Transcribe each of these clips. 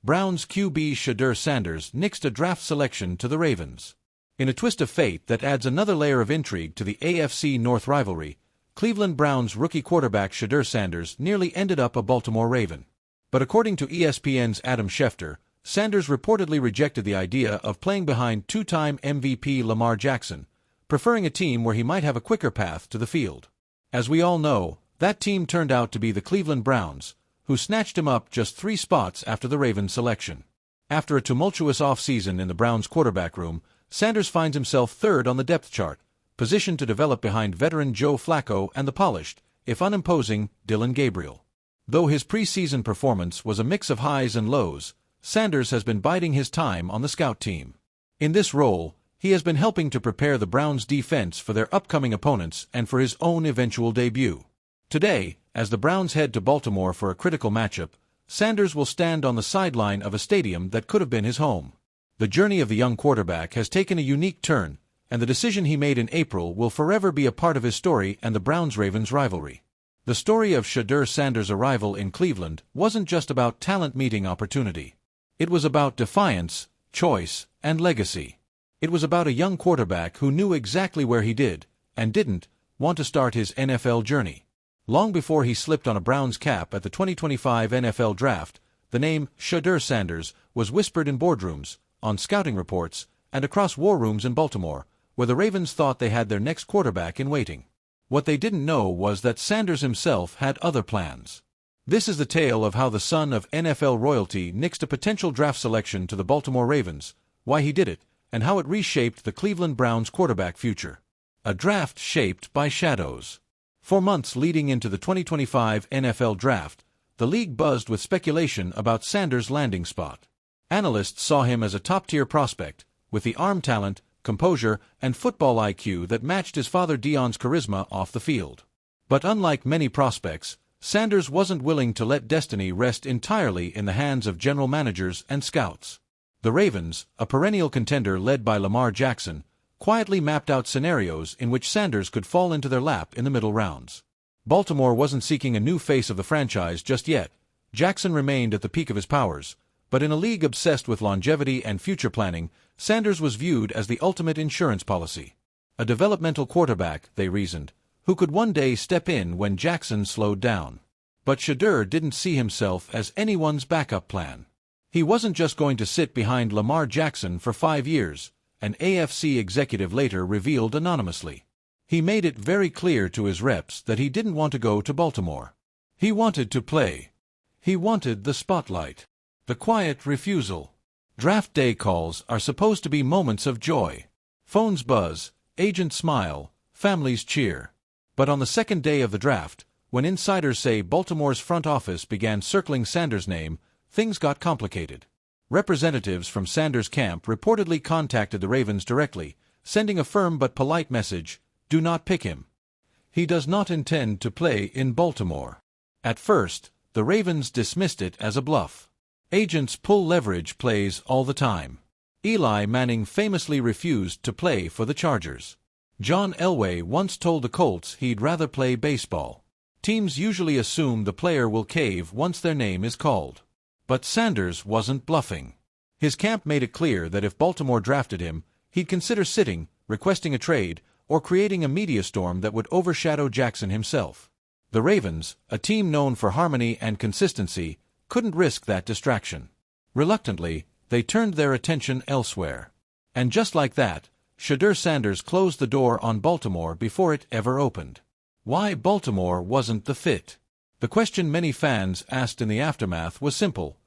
Browns QB Shedeur Sanders nixed a draft selection to the Ravens. In a twist of fate that adds another layer of intrigue to the AFC North rivalry, Cleveland Browns rookie quarterback Shedeur Sanders nearly ended up a Baltimore Raven. But according to ESPN's Adam Schefter, Sanders reportedly rejected the idea of playing behind two-time MVP Lamar Jackson, preferring a team where he might have a quicker path to the field. As we all know, that team turned out to be the Cleveland Browns, who snatched him up just 3 spots after the Ravens' selection. After a tumultuous offseason in the Browns' quarterback room, Sanders finds himself third on the depth chart, positioned to develop behind veteran Joe Flacco and the polished, if unimposing, Dillon Gabriel. Though his preseason performance was a mix of highs and lows, Sanders has been biding his time on the scout team. In this role, he has been helping to prepare the Browns' defense for their upcoming opponents and for his own eventual debut. Today, as the Browns head to Baltimore for a critical matchup, Sanders will stand on the sideline of a stadium that could have been his home. The journey of the young quarterback has taken a unique turn, and the decision he made in April will forever be a part of his story and the Browns-Ravens rivalry. The story of Shedeur Sanders' arrival in Cleveland wasn't just about talent meeting opportunity. It was about defiance, choice, and legacy. It was about a young quarterback who knew exactly where he did, and didn't, want to start his NFL journey. Long before he slipped on a Browns cap at the 2025 NFL Draft, the name Shedeur Sanders was whispered in boardrooms, on scouting reports, and across war rooms in Baltimore, where the Ravens thought they had their next quarterback in waiting. What they didn't know was that Sanders himself had other plans. This is the tale of how the son of NFL royalty nixed a potential draft selection to the Baltimore Ravens, why he did it, and how it reshaped the Cleveland Browns' quarterback future. A draft shaped by shadows. For months leading into the 2025 NFL Draft, the league buzzed with speculation about Sanders' landing spot. Analysts saw him as a top-tier prospect, with the arm talent, composure, and football IQ that matched his father Deion's charisma off the field. But unlike many prospects, Sanders wasn't willing to let destiny rest entirely in the hands of general managers and scouts. The Ravens, a perennial contender led by Lamar Jackson, quietly mapped out scenarios in which Sanders could fall into their lap in the middle rounds. Baltimore wasn't seeking a new face of the franchise just yet. Jackson remained at the peak of his powers, but in a league obsessed with longevity and future planning, Sanders was viewed as the ultimate insurance policy. A developmental quarterback, they reasoned, who could one day step in when Jackson slowed down. But Shedeur didn't see himself as anyone's backup plan. He wasn't just going to sit behind Lamar Jackson for 5 years, an AFC executive later revealed anonymously. He made it very clear to his reps that he didn't want to go to Baltimore. He wanted to play. He wanted the spotlight. The quiet refusal. Draft day calls are supposed to be moments of joy. Phones buzz, agents smile, families cheer. But on the second day of the draft, when insiders say Baltimore's front office began circling Sanders' name, things got complicated. Representatives from Sanders' camp reportedly contacted the Ravens directly, sending a firm but polite message: do not pick him. He does not intend to play in Baltimore. At first, the Ravens dismissed it as a bluff. Agents pull leverage plays all the time. Eli Manning famously refused to play for the Chargers. John Elway once told the Colts he'd rather play baseball. Teams usually assume the player will cave once their name is called. But Sanders wasn't bluffing. His camp made it clear that if Baltimore drafted him, he'd consider sitting, requesting a trade, or creating a media storm that would overshadow Jackson himself. The Ravens, a team known for harmony and consistency, couldn't risk that distraction. Reluctantly, they turned their attention elsewhere. And just like that, Shedeur Sanders closed the door on Baltimore before it ever opened. Why Baltimore wasn't the fit? The question many fans asked in the aftermath was simple: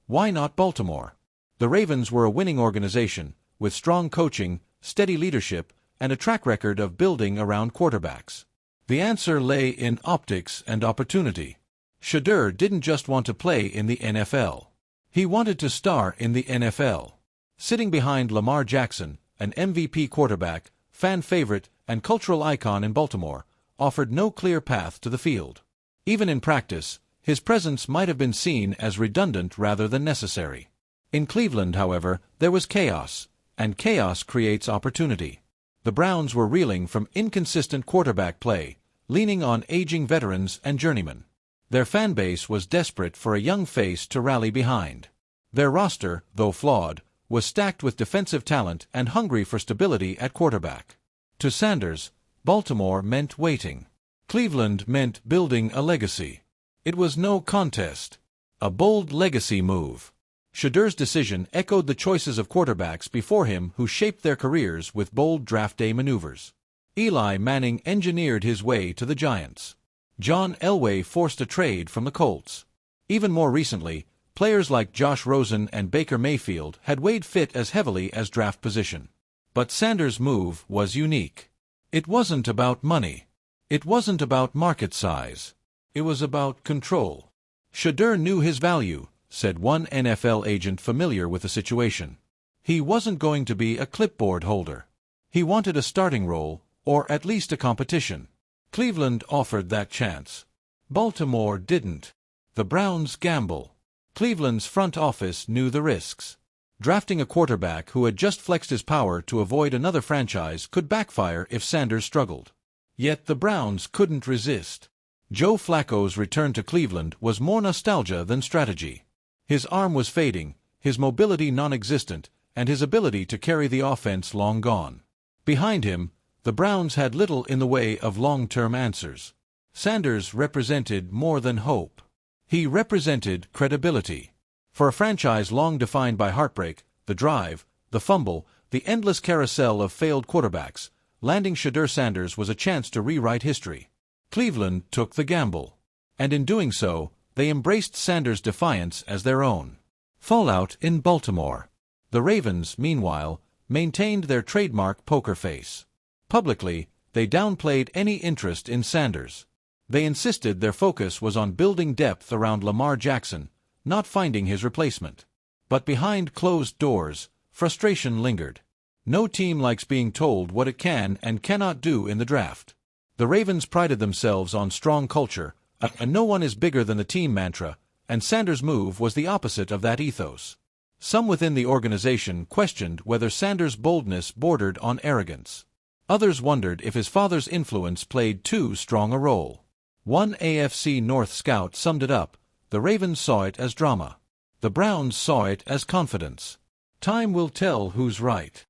why not Baltimore? The Ravens were a winning organization, with strong coaching, steady leadership, and a track record of building around quarterbacks. The answer lay in optics and opportunity. Shedeur didn't just want to play in the NFL. He wanted to star in the NFL. Sitting behind Lamar Jackson, an MVP quarterback, fan favorite, and cultural icon in Baltimore, offered no clear path to the field. Even in practice, his presence might have been seen as redundant rather than necessary. In Cleveland, however, there was chaos, and chaos creates opportunity. The Browns were reeling from inconsistent quarterback play, leaning on aging veterans and journeymen. Their fan base was desperate for a young face to rally behind. Their roster, though flawed, was stacked with defensive talent and hungry for stability at quarterback. To Sanders, Baltimore meant waiting. Cleveland meant building a legacy. It was no contest. A bold legacy move. Shedeur's decision echoed the choices of quarterbacks before him who shaped their careers with bold draft day maneuvers. Eli Manning engineered his way to the Giants. John Elway forced a trade from the Colts. Even more recently, players like Josh Rosen and Baker Mayfield had weighed fit as heavily as draft position. But Sanders' move was unique. It wasn't about money. It wasn't about market size. It was about control. Shedeur knew his value, said one NFL agent familiar with the situation. He wasn't going to be a clipboard holder. He wanted a starting role, or at least a competition. Cleveland offered that chance. Baltimore didn't. The Browns gamble. Cleveland's front office knew the risks. Drafting a quarterback who had just flexed his power to avoid another franchise could backfire if Sanders struggled. Yet the Browns couldn't resist. Joe Flacco's return to Cleveland was more nostalgia than strategy. His arm was fading, his mobility non-existent, and his ability to carry the offense long gone. Behind him, the Browns had little in the way of long-term answers. Sanders represented more than hope. He represented credibility. For a franchise long defined by heartbreak, the drive, the fumble, the endless carousel of failed quarterbacks, landing Shedeur Sanders was a chance to rewrite history. Cleveland took the gamble. And in doing so, they embraced Sanders' defiance as their own. Fallout in Baltimore. The Ravens, meanwhile, maintained their trademark poker face. Publicly, they downplayed any interest in Sanders. They insisted their focus was on building depth around Lamar Jackson, not finding his replacement. But behind closed doors, frustration lingered. No team likes being told what it can and cannot do in the draft. The Ravens prided themselves on strong culture, a no one is bigger than the team mantra, and Sanders' move was the opposite of that ethos. Some within the organization questioned whether Sanders' boldness bordered on arrogance. Others wondered if his father's influence played too strong a role. One AFC North scout summed it up: the Ravens saw it as drama. The Browns saw it as confidence. Time will tell who's right.